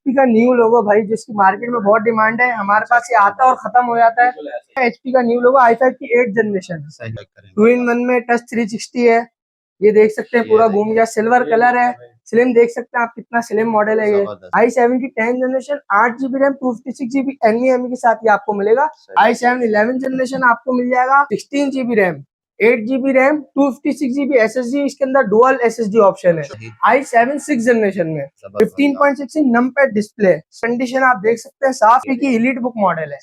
HP का new logo भाई, जिसकी मार्केट में बहुत डिमांड है, हमारे पास ये आता है और खत्म हो जाता है। एचपी का न्यू लोगो i5 की 8th जनरेशन, 2-in-1 में टच 360 है। ये देख सकते हैं पूरा घूम गया, सिल्वर कलर है। स्लिम देख सकते हैं आप, कितना स्लिम मॉडल है ये। i7 की 10th generation, 8 GB RAM, 256 GB NVMe के साथ ये आपको मिलेगा। i7 11th जनरेशन आपको मिल जाएगा 16 GB RAM, 8 GB RAM, 256 GB SSD, इसके अंदर डुअल SSD ऑप्शन है। i7 6th जनरेशन में 15.6 इंच नमपैड डिस्प्ले, कंडीशन आप देख सकते हैं साफ की एलीट बुक मॉडल है।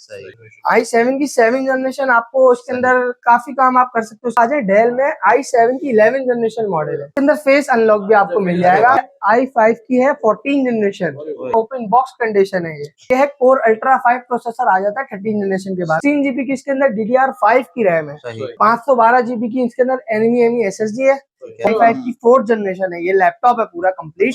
i7 की 7th जनरेशन आपको इसके अंदर काफी काम आप कर सकते हो। आज डेल में i7 की 11th जनरेशन मॉडल है, इसके अंदर फेस अनलॉक भी आपको मिल जाएगा। i5 की है 14th generation, open box condition है। ये है कोर अल्ट्रा 5 प्रोसेसर आ जाता है 13th जनरेशन के बाद। 3 GB की इसके अंदर DDR5 की रैम है, 512 GB की इसके अंदर NVMe SSD है। i5 की 4th जनरेशन है। ये लैपटॉप है पूरा कंप्लीट।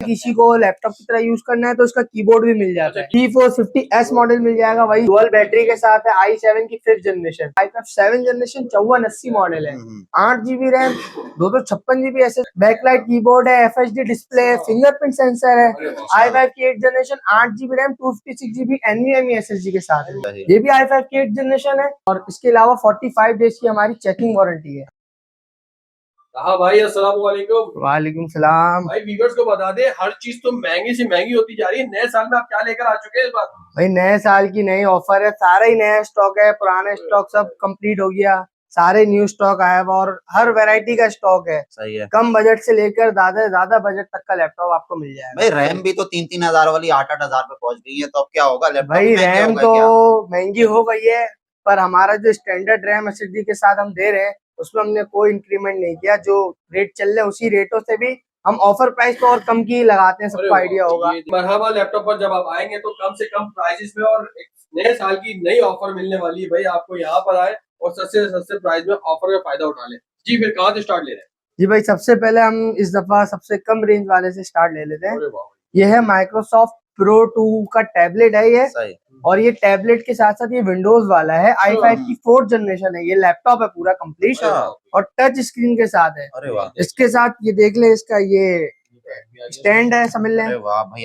किसी को लैपटॉप की तरह यूज करना है तो इसका कीबोर्ड भी मिल जाता है। T450S मॉडल मिल जाएगा, वही डुअल बैटरी के साथ है। i7 की 5th generation, i5 7th generation 5480 model है, 8 GB RAM, 256 GB SSD, backlight keyboard है, FHD डिस्प्ले, फिंगरप्रिंट सेंसर है। i5 की 8th generation, 8 GB RAM, 256 GB NVMe SSD के साथ है। ये भी i5 की 8th जनरेशन है और इसके अलावा 45 डेज की हमारी चेकिंग वारंटी है। हाँ भाई, अस्सलाम वालेकुम। वालेकुम सलाम। भाई व्यूअर्स को बता दे, हर चीज तो महंगी से महंगी होती जा रही है। नए साल में आप क्या लेकर आ चुके हैं इस बार? भाई नए साल की नई ऑफर है, सारा ही नया स्टॉक है, पुराना स्टॉक सब कंप्लीट हो गया, सारे न्यू स्टॉक आया हुआ और हर वैरायटी का स्टॉक है। सही है। कम बजट से लेकर ज्यादा बजट तक का लैपटॉप आपको मिल जाएगा। भाई रैम भी तो 3-3 हजार वाली 8-8 हजार पे पहुंच गई है, तो अब क्या होगा? लैपटॉप भाई महंगा रैम होगा तो क्या? महंगी हो गई है, पर हमारा जो स्टैंडर्ड रैम SSD के साथ हम दे रहे हैं उसमें हमने कोई इंक्रीमेंट नहीं किया। जो रेट चल रहे हैं उसी रेटों से भी हम ऑफर प्राइस तो और कम की लगाते हैं, सबको आइडिया होगा। मरहबा लैपटॉप पर जब आप आएंगे तो कम से कम प्राइसेस में और एक नए साल की नई ऑफर मिलने वाली है। भाई आपको यहाँ पर आए और सस्ते से सस्ते प्राइस में ऑफर का फायदा उठा ले। जी फिर कहाँ से स्टार्ट ले रहे हैं? जी भाई, सबसे पहले हम इस दफा सबसे कम रेंज वाले से स्टार्ट ले लेते हैं। ये है माइक्रोसॉफ्ट प्रो 2 का टैबलेट है ये, और ये टैबलेट के साथ साथ ये विंडोज वाला है। i5 की 4th जनरेशन है। ये लैपटॉप है पूरा कंप्लीट और टच स्क्रीन के साथ है। इसके साथ ये देख ले, इसका ये स्टैंड है, समझ लें।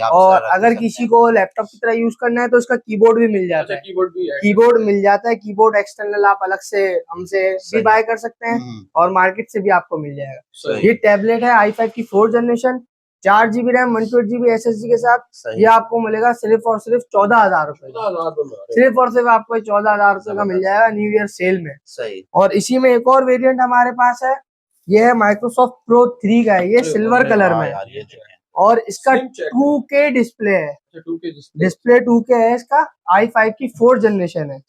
और अगर किसी को लैपटॉप की तरह यूज करना है तो इसका कीबोर्ड भी मिल जाता है। कीबोर्ड मिल जाता है, कीबोर्ड एक्सटर्नल आप अलग से हमसे भी बाय कर सकते हैं और मार्केट से भी आपको मिल जाएगा। ये टैबलेट है i5 की 4th generation, 4 GB RAM, 128 GB SSD के साथ। ये आपको मिलेगा सिर्फ और सिर्फ 14,000 रुपए। सिर्फ और सिर्फ आपको 14,000 रुपए का मिल जाएगा न्यू ईयर सेल में। और इसी में एक और वेरिएंट हमारे पास है, ये है माइक्रोसॉफ्ट प्रो 3 का है। ये सिल्वर कलर में और इसका 2K डिस्प्ले है। डिस्प्ले 2K है इसका। i5 की 4th जनरेशन है,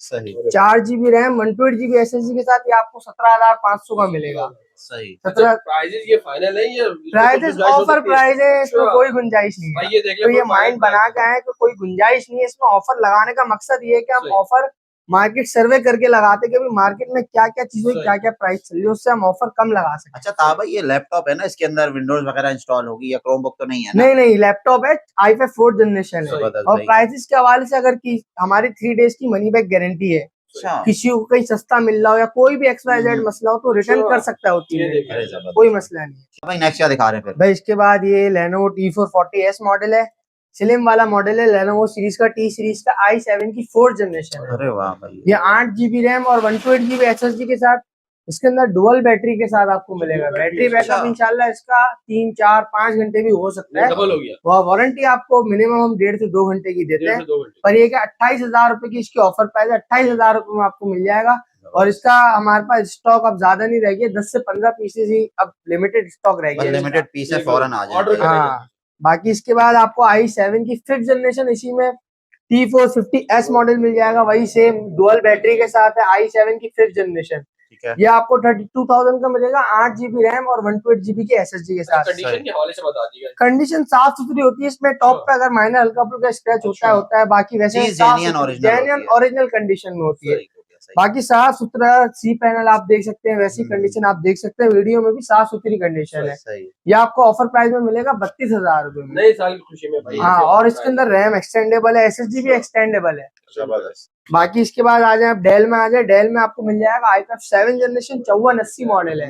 4 GB रैम, 128 GB SSD के साथ। ये आपको 17,500 का मिलेगा। सही। प्राइजेस ये फाइनल है, ये प्राइजेस ऑफर प्राइस है, इसमें कोई गुंजाइश नहीं है। तो ये माइंड बना के आए तो कोई गुंजाइश नहीं है इसमें। ऑफर लगाने का मकसद ये है कि हम ऑफर मार्केट सर्वे करके लगाते कि मार्केट में क्या क्या चीजें क्या क्या प्राइस चल रही है, उससे हम ऑफर कम लगा सकते हैं। अच्छा था भाई, ये लैपटॉप है ना, इसके अंदर विंडोज वगैरह इंस्टॉल होगी या क्रोमबुक तो नहीं है ना? नहीं, लैपटॉप है, i5 4th जनरेशन है। और प्राइसेस के हवाले से अगर की हमारी 3 डेज की मनी बैक गारंटी है। किसी को कहीं सस्ता मिल रहा हो या कोई भी XYZ मसला हो तो रिटर्न कर सकता है, होती है, कोई मसला नहीं है। भाई नेक्स्ट क्या दिखा रहे हैं फिर? भाई इसके बाद ये Lenovo T440S मॉडल है, स्लिम वाला मॉडल है। Lenovo सीरीज का, T सीरीज का, i7 की 4th जनरेशन है। अरे वाह भाई। ये 8 GB रैम और 128 GB SSD के साथ। इसके अंदर डुअल बैटरी के साथ आपको मिलेगा। बैटरी बैकअप इंशाल्लाह इसका 3, 4, 5 घंटे भी हो सकता है। डबल हो गया। वह वारंटी आपको मिनिमम हम 1.5 से 2 घंटे की देते हैं। पर ये 28,000 रुपए की इसकी ऑफर प्राइस है, 28,000 रुपए में आपको मिल जाएगा। और इसका हमारे पास स्टॉक अब ज्यादा नहीं रह गया, 10 से 15 पीसेज ही अब लिमिटेड स्टॉक रह गया। लिमिटेड पीस है, फौरन आ जाएगा। हाँ, बाकी इसके बाद आपको i7 की 5th जनरेशन, इसी में T450S मॉडल मिल जाएगा, वही सेम डुअल बैटरी के साथ है। i7 की 5th जनरेशन, ये आपको 32,000 का मिलेगा, 8 GB रैम और 128 GB की SSD के साथ। कंडीशन के हवाले से बता दीजिए। कंडीशन साफ सुथरी होती है इसमें। टॉप पे अगर माइनर हल्का फुल्का स्क्रैच होता है, बाकी वैसे जेन्युइन ओरिजिनल कंडीशन में होती है। बाकी साफ सुथरा सी पैनल आप देख सकते हैं, वैसी कंडीशन आप देख सकते हैं, वीडियो में भी साफ सुथरी कंडीशन है। ये आपको ऑफर प्राइस में मिलेगा 32,000 रुपए में, नए साल की खुशी में भाई। हाँ, और इसके अंदर रैम एक्सटेंडेबल है, SSD भी एक्सटेंडेबल है। बाकी इसके बाद आ जाए आप डेल में, आ जाए डेल में आपको मिल जाएगा i5 7th जनरेशन, 5480 मॉडल है,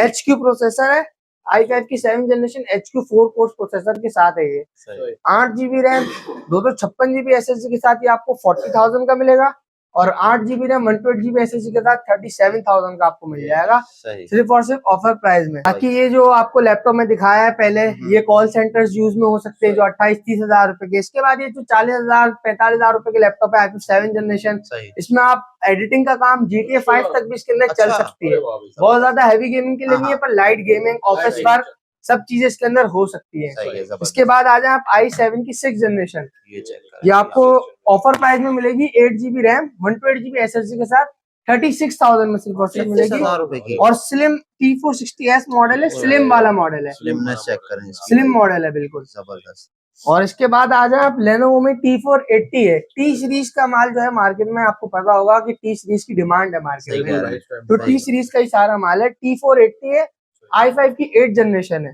HQ प्रोसेसर है, i5 की 7 जनरेशन HQ4 कोर प्रोसेसर के साथ है ये। सही 8 GB रैम 256 GB SSD के साथ ये आपको 40,000 का मिलेगा, और 8 GB रैम 128 GB SSD के साथ 37,000 का आपको मिल जाएगा, सही सिर्फ और सिर्फ ऑफर प्राइस में। बाकी ये जो आपको लैपटॉप में दिखाया है पहले, ये कॉल सेंटर्स यूज में हो सकते हैं जो 28-30 हजार रुपए के। इसके बाद ये जो 40,000-45,000 रुपए के लैपटॉप है i5 7 जनरेशन, सही इसमें आप एडिटिंग का काम GTA 5 तक भी इसके अंदर चल अच्छा, सकती है। बहुत ज्यादा हैवी गेमिंग के लिए नहीं है, पर लाइट गेमिंग, ऑफिस वर्क, सब चीजें इसके अंदर हो सकती है। सही है जबरदस्त। इसके बाद आ जाए आप i7 की 6 जनरेशन, ये चेक ये आपको ऑफर प्राइस में मिलेगी 8 GB रैम 128 GB SSD के साथ 36,000 में सिर्फ और सिर्फ मिलेगी, 36,000 रुपए की। और स्लिम T460S मॉडल है, स्लिम वाला मॉडल है, स्लिमनेस चेक करें इसकी। स्लिम मॉडल है बिल्कुल। जबरदस्त। और इसके बाद आ जाए आप लेनोवो में T480 है। T सीरीज का माल जो है मार्केट में, आपको पता होगा कि T सीरीज की डिमांड है मार्केट सही कह में, रहे हैं। तो सही। T सीरीज का ही सारा माल है। T480 है, i5 की 8 जनरेशन है।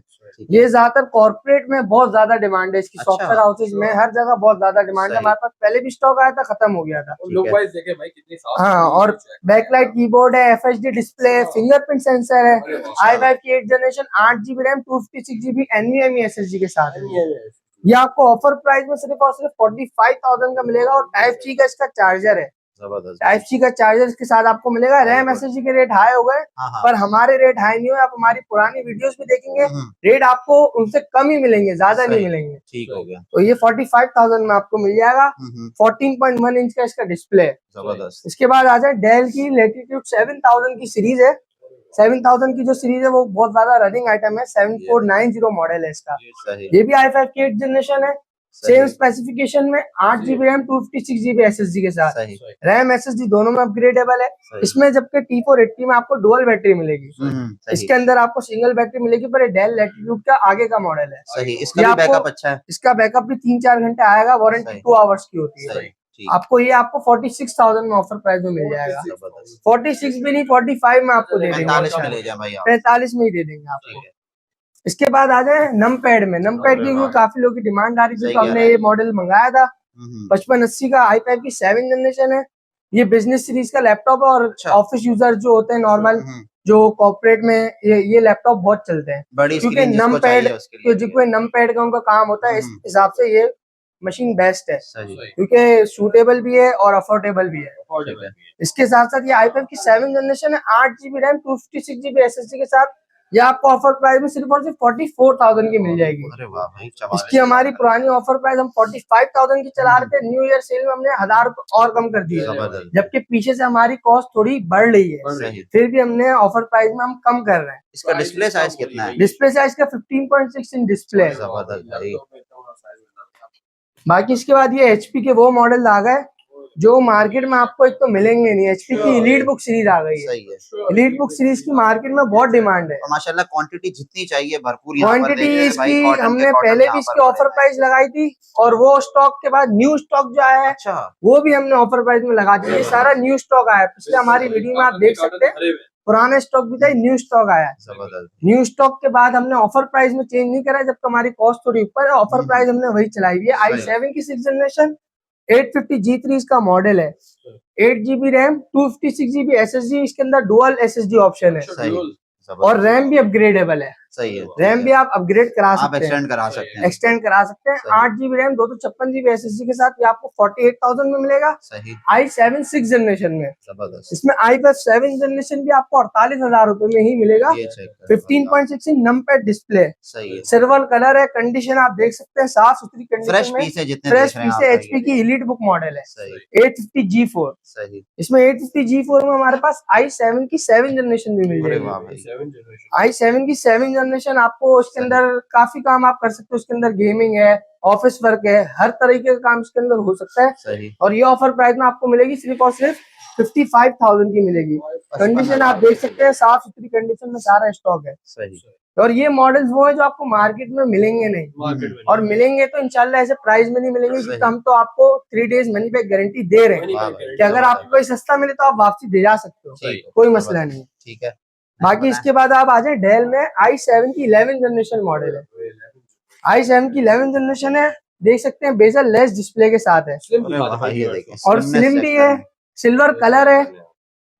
ये ज्यादातर कॉर्पोरेट में बहुत ज्यादा डिमांड है इसकी, अच्छा। सॉफ्टवेयर हाउसेज में हर जगह बहुत ज्यादा डिमांड है। सही। हमारे पास पहले भी स्टॉक आया था, खत्म हो गया था। लुक वाइज देखे भाई कितनी साफ। हाँ, और बैकलाइट कीबोर्ड है, FHD डिस्प्ले है, फिंगरप्रिंट सेंसर है, i5 की 8 generation 8 GB RAM 256 GB NVMe SSD के साथ है। ये आपको ऑफर प्राइस में सिर्फ और सिर्फ 45,000 का मिलेगा, और Type-C का इसका चार्जर है। जबरदस्त। Type-C का चार्जर के साथ आपको मिलेगा। रैम SSD के रेट हाई हो गए, हाँ। पर हमारे रेट हाई नहीं हुए। आप हमारी पुरानी वीडियोस भी देखेंगे, रेट आपको उनसे कम ही मिलेंगे, ज्यादा नहीं सही। मिलेंगे। ठीक हो गया। तो ये 45,000 में आपको मिल जाएगा। 14.1 इंच का इसका डिस्प्ले है। जबरदस्त। इसके बाद आ जाए डेल की Latitude 7000 की सीरीज है। 7000 की जो सीरीज है वो बहुत ज्यादा रनिंग आइटम है। 7490 मॉडल है इसका। सही ये भी i5 की 8 जनरेशन है, सेम स्पेसिफिकेशन में 8 GB रैम 256 GB SSD के साथ। सही रैम SSD दोनों में अपग्रेडेबल है। इसमें जबकि T480 में आपको डुअल बैटरी मिलेगी, सही इसके अंदर आपको सिंगल बैटरी मिलेगी, पर ये डेल Latitude का आगे का मॉडल है। सही। इसका भी बैकअप अच्छा है। इसका बैकअप भी 3-4 घंटे आएगा, वारंटी 2 आवर्स की होती है। सही ठीक। आपको ये आपको 46,000 में ऑफर प्राइस में मिल जाएगा। 46 भी नहीं, 45 में आपको दे देंगे। 45 में ले जाए भाई आप। 45 में ही दे देंगे आपको। इसके बाद आ जाए नमपैड में। नमपैड की काफी लोगों की डिमांड आ रही थी, तो हमने ये मॉडल मंगाया था। 5580 का i5 की 7 जनरेशन है। ये बिजनेस सीरीज का लैपटॉप है, और ऑफिस यूजर जो होते हैं नॉर्मल, जो कॉर्पोरेट में ये लैपटॉप बहुत चलते हैं, क्योंकि नमपैड का उनका काम होता है। इस हिसाब से ये मशीन बेस्ट है, क्योंकि सूटेबल भी है और अफोर्डेबल भी है। इसके साथ साथ ये i5 की 7 जनरेशन है, 8 GB रैम 256 GB SSD के साथ। ये आपको ऑफर प्राइस में सिर्फ और सिर्फ 44,000 की मिल जाएगी। अरे वाह भाई, इसकी हमारी पुरानी ऑफर प्राइस हम 45,000 की चला रहे थे, न्यू ईयर सेल में हमने 1000 और कम कर दिए, जबकि पीछे से हमारी कॉस्ट थोड़ी बढ़ रही है, फिर भी हमने ऑफर प्राइस में हम कम कर रहे हैं। इसका डिस्प्ले साइज कितना है? डिस्प्ले साइज का 15.6 इंच डिस्प्ले है। बाकी इसके बाद ये HP के वो मॉडल आ गए जो मार्केट में आपको एक तो मिलेंगे नहीं। HP की एलीट बुक सीरीज आ गई है। एलीट बुक सीरीज की मार्केट में बहुत डिमांड है। माशाल्लाह क्वांटिटी जितनी चाहिए भरपूर क्वांटिटी इसकी हमने पहले भी इसकी ऑफर प्राइस लगाई थी, और वो स्टॉक के बाद न्यू स्टॉक जो आया है वो भी हमने ऑफर प्राइस में लगा दिया। ये सारा न्यू स्टॉक आया है, पिछले हमारी वीडियो में आप देख सकते हैं। पुराने स्टॉक भी था, न्यू स्टॉक आया है। न्यू स्टॉक के बाद हमने ऑफर प्राइस में चेंज नहीं करा, जब हमारी कॉस्ट थोड़ी ऊपर है। ऑफर प्राइस हमने वही चलाई हुई है। i7 की 6 जनरेशन 850G3 इसका मॉडल है। 8 GB रैम 256 GB SSD, इसके अंदर डुअल SSD ऑप्शन है, और रैम भी अपग्रेडेबल है। सही है। रैम भी आप अपग्रेड करा सकते हैं, एक्सटेंड करा सकते हैं। 8 GB रैम 256 GB SSD के साथ ये आपको 48,000 में मिलेगा। i7 6 जनरेशन में। इसमें i5 7 जनरेशन भी आपको 48,000 रुपए में ही मिलेगा। 15.6 inch numpad display, silver colour है, कंडीशन आप देख सकते हैं साफ सुथरी कंडीशन में, फ्रेश पीस है। HP की एलीट बुक मॉडल है, 850G4। इसमें 850G4 में हमारे पास i7 की 7 जनरेशन भी मिल जाएगी। i7 की 7 जनरेशन आपको इसके अंदर काफी काम आप कर सकते हो। उसके अंदर गेमिंग है, ऑफिस वर्क है, हर तरीके का काम इसके अंदर हो सकता है। और ये ऑफर प्राइस में आपको मिलेगी सिर्फ और सिर्फ 55,000 की मिलेगी। कंडीशन आप देख सकते हैं, साफ सुथरी कंडीशन में सारा स्टॉक है। और ये मॉडल्स वो है जो आपको मार्केट में मिलेंगे नहीं, और मिलेंगे तो इंशाल्लाह ऐसे प्राइस में नहीं मिलेंगे, क्योंकि हम तो आपको 3 डेज मनी बैक गारंटी दे रहे हैं कि अगर आपको कोई सस्ता मिले तो आप वापसी दे जा सकते हो, कोई मसला नहीं। ठीक है। बाकी इसके बाद आप आ जाए डेल में i7 की 11 जनरेशन मॉडल है। i7 की 11 जनरेशन है, देख सकते हैं बेजल लेस डिस्प्ले के साथ है, और स्लिम भी है, सिल्वर कलर है,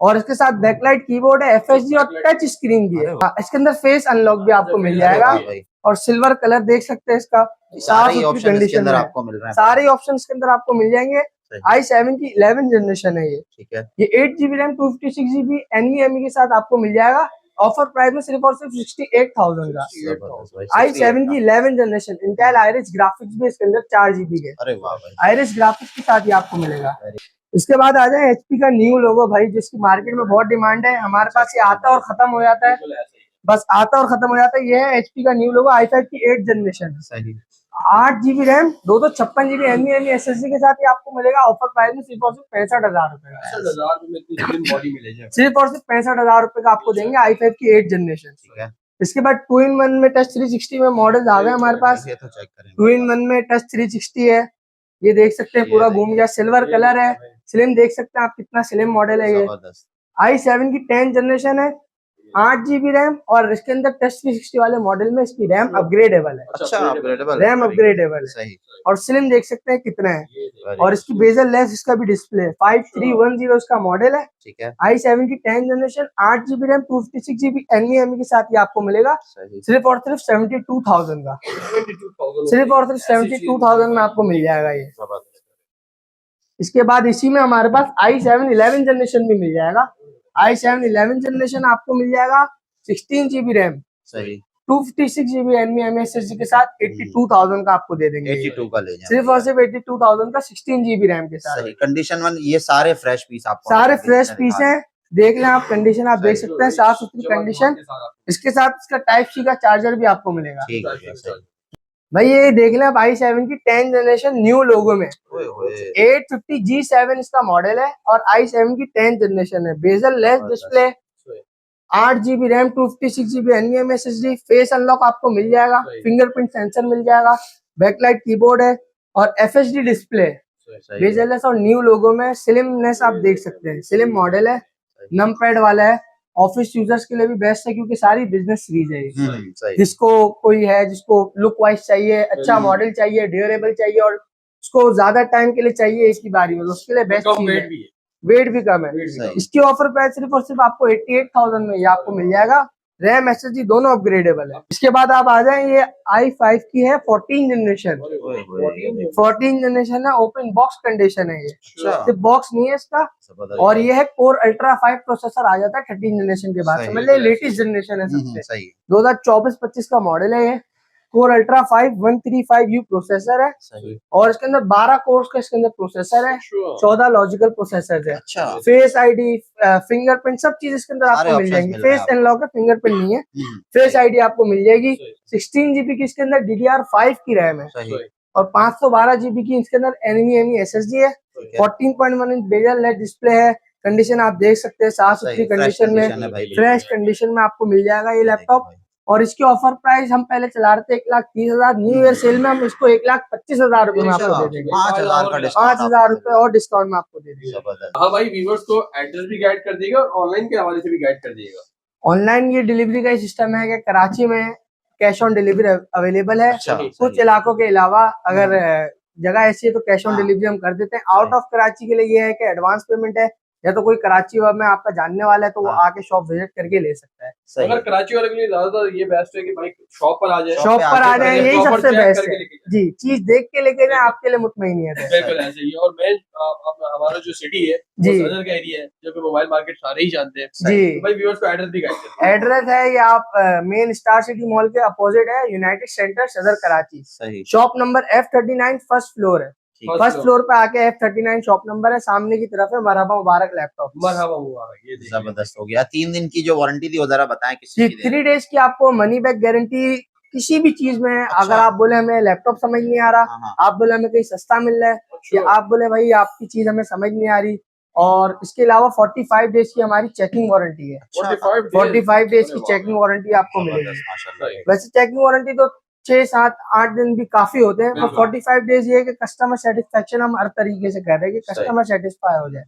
और इसके साथ बैकलाइट कीबोर्ड है, FSD और टच स्क्रीन भी है। हाँ, इसके अंदर फेस अनलॉक भी आपको मिल जाएगा और सिल्वर कलर देख सकते हैं इसका, सारे साफ ऑप्शन इसके कंडीशन अंदर में आपको मिल रहे हैं। सारे ऑप्शन इसके अंदर आपको मिल जाएंगे। i7 की 11 जनरेशन है ये। ठीक है, ये 8GB रैम 256GB NVMe के साथ आपको मिल जाएगा। ऑफर प्राइस में सिर्फ और सिर्फ 68,000 का। i7 की 11 जनरेशन इंटेल आयरिस ग्राफिक्स भी इसके अंदर 4GB के। अरे वाह भाई, आयरिस ग्राफिक्स के साथ ही आपको मिलेगा। इसके बाद आ जाए HP का न्यू लोगो भाई, जिसकी मार्केट में बहुत डिमांड है। हमारे पास ये आता और खत्म हो जाता है, बस आता और खत्म हो जाता है। ये है HP का न्यू लोगो i5 की 8 generation. 8GB RAM 256GB NVMe SSD के साथ ही आपको मिलेगा। ऑफर प्राइस में सिर्फ और सिर्फ 65,000 रुपए का। 65,000 में इतनी स्लिम बॉडी मिलेगी, सिर्फ और सिर्फ 65,000 रुपए का आपको देंगे i5 की 8 जनरेशन। ठीक है, इसके बाद 2-in-1 में टच 360 में मॉडल आ गए हमारे पास। ये तो चेक करें। 2-in-1 में टच 360 है, ये देख सकते हैं पूरा घूम गया, सिल्वर कलर है। स्लिम देख सकते हैं आप, कितना स्लिम मॉडल है ये। i7 की 10 जनरेशन है, 8GB रैम और इसके अंदर टच 360 वाले मॉडल में इसकी रैम अपग्रेडेबल है। अच्छा, अपग्रेडेबल, रैम अपग्रेडेबल है। सही। और स्लिम देख सकते हैं कितना है, और इसकी बेजल लेस इसका भी डिस्प्ले 5310 इसका मॉडल है। ठीक है, i7 की 10 generation 8GB RAM 256GB NVMe के साथ ही आपको मिलेगा। सिर्फ और सिर्फ 72,000 का। सिर्फ और सिर्फ 72,000 में आपको मिल जाएगा ये। इसके बाद इसी में हमारे पास i7 11 जनरेशन भी मिल जाएगा। i7 11 जनरेशन आपको मिल जाएगा 16GB रैम, सही, 256GB NVMe SSD के साथ 82,000 का आपको दे देंगे। 82 का ले जाएं। सिर्फ और सिर्फ 82,000 का 16GB रैम के साथ। सही, कंडीशन वन, ये सारे फ्रेश पीस आपको, सारे फ्रेश पीस हैं, देख लें आप, कंडीशन आप देख सकते हैं, साफ सुथरी कंडीशन। इसके साथ इसका Type-C का चार्जर भी आपको मिलेगा। ठीक है, सही। भाई ये देख लें आप, i7 की 10 जनरेशन न्यू लोगो में 850G7 इसका मॉडल है और i7 की 10 जनरेशन है। Bezel less display, 8GB RAM 256GB NVMe SSD, face unlock आपको मिल जाएगा, फिंगरप्रिंट सेंसर मिल जाएगा, बैकलाइट कीबोर्ड है और FSD डिस्प्ले, बेजल लेस और न्यू लोगो में। स्लिमनेस आप देख सकते हैं, स्लिम मॉडल है, नमपैड वाला है। ऑफिस यूजर्स के लिए भी बेस्ट है क्योंकि सारी बिजनेस सीरीज है ये। जिसको कोई है, जिसको लुक वाइज चाहिए, अच्छा मॉडल चाहिए, ड्यूरेबल चाहिए और उसको ज्यादा टाइम के लिए चाहिए एक ही बारी में, उसके लिए बेस्ट चीज है। वेट भी कम है। इसकी ऑफर प्राइस सिर्फ और सिर्फ आपको 88,000 में ये आपको मिल जाएगा। रैम SSD दोनों अपग्रेडेबल है। इसके बाद आप आ जाएं, ये i5 की है 14 जनरेशन। 14 जनरेशन है, ओपन बॉक्स कंडीशन है ये, सिर्फ बॉक्स नहीं है इसका। और ये है कोर अल्ट्रा 5 प्रोसेसर आ जाता है 13 जनरेशन के बाद, समझ ले लेटेस्ट जनरेशन है सबसे। 2024-25 का मॉडल है ये। कोर अल्ट्रा 5 135U प्रोसेसर है और इसके अंदर 12 कोर्स का इसके अंदर प्रोसेसर है, 14 लॉजिकल प्रोसेसर है। फेस ID, फिंगरप्रिंट, सब चीज इसके अंदर आपको मिल जाएंगी। फेस अनलॉक है, फिंगरप्रिंट नहीं है। फेस ID आपको मिल जाएगी। 16GB की इसके अंदर DDR5 की रैम है और 512GB की इसके अंदर NVMe SSD है। 14.1 इंच बेजल लेड डिस्प्ले है। कंडीशन आप देख सकते हैं, साफ सुथरी कंडीशन में, फ्रेश कंडीशन में आपको मिल जाएगा ये लैपटॉप। और इसकी ऑफर प्राइस हम पहले चला रहे थे 1,30,000, न्यू ईयर सेल में हम इसको 1,25,000 रुपए में आपको दे देंगे। 5,000 रुपए और डिस्काउंट में आपको दे देंगे। हाँ भाई, व्यूअर्स को एड्रेस भी गाइड कर दिएगा और ऑनलाइन के हवाले से भी गाइड कर दिएगा। ऑनलाइन ये डिलीवरी का सिस्टम है कि कराची में कैश ऑन डिलीवरी अवेलेबल है। कुछ इलाकों के अलावा अगर जगह ऐसी है तो कैश ऑन डिलीवरी हम कर देते हैं। आउट ऑफ कराची के लिए ये है कि एडवांस पेमेंट है, या तो कोई कराची में आपका जानने वाला है तो वो आके शॉप विजिट करके ले सकता है। अगर कराची वाले के लिए ज्यादातर ये बेस्ट है कि भाई शॉप पर आ जाए, यही सबसे बेस्ट है जी। चीज देख के लेके जाए, आपके लिए मुतमईनियत है। बिल्कुल ऐसे ही। और मेन हमारा जो सिटी है वो सदर का एरिया है, जो कि मोबाइल मार्केट सारे ही जानते हैं जी। तो भाई व्यूअर्स को एड्रेस भी गाइड करें। एड्रेस है ये आप मेन स्टार सिटी मॉल के अपोजिट है, यूनाइटेड सेंटर सदर Karachi. Shop number F39 first floor है। फर्स्ट फ्लोर पे आके F39 शॉप नंबर है, सामने की तरफ है मरहबा मुबारक लैपटॉप। मरहबा मुबारक, ये जबरदस्त हो गया। 3 दिन की जो वारंटी थी वो जरा बताएं किसी की? 3 डेज की आपको मनी बैक गारंटी किसी भी चीज में। अगर आप बोले हमें लैपटॉप समझ नहीं आ रहा, आप बोले हमें कहीं सस्ता मिल रहा है, या आप बोले भाई आपकी चीज हमें समझ नहीं आ रही, और इसके अलावा 45 डेज की हमारी चेकिंग वारंटी है। 45 डेज की चेकिंग वारंटी आपको मिलेगी। वैसे चेकिंग वारंटी तो 6, 7, 8 दिन भी काफी होते हैं, पर 45 डेज ये है कि कस्टमर सेटिस्फेक्शन हम हर तरीके से कर रहे हैं कि कस्टमर सेटिस्फाई हो जाए।